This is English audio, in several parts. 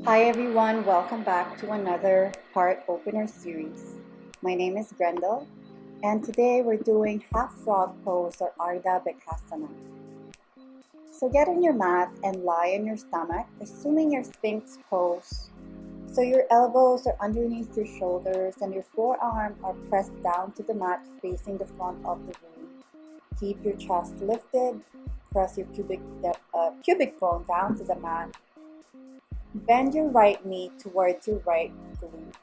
Hi everyone, welcome back to another heart opener series. My name is Grendel, and today we're doing half frog pose or Ardha Bhekasana. So get on your mat and lie on your stomach, assuming your sphinx pose. So your elbows are underneath your shoulders and your forearms are pressed down to the mat facing the front of the room. Keep your chest lifted, press your pubic bone down to the mat. Bend your right knee towards your right glute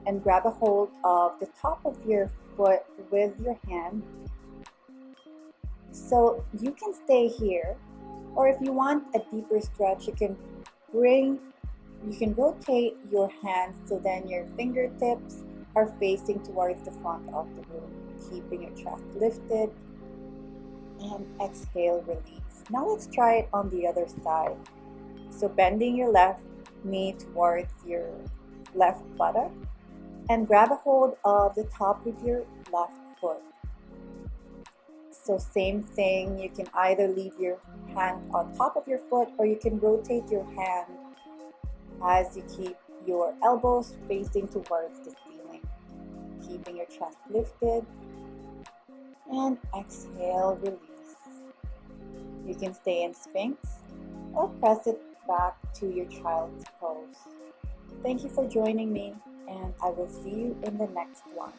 and grab a hold of the top of your foot with your hand. So you can stay here, or if you want a deeper stretch, you can rotate your hands so then your fingertips are facing towards the front of the room, keeping your chest lifted, and exhale, release. Now let's try it on the other side. So bending your left knee towards your left buttock and grab a hold of the top of your left foot. So same thing, you can either leave your hand on top of your foot or you can rotate your hand as you keep your elbows facing towards the ceiling, keeping your chest lifted, and exhale, release. You can stay in Sphinx or press it back to your child's pose. Thank you for joining me, and I will see you in the next one.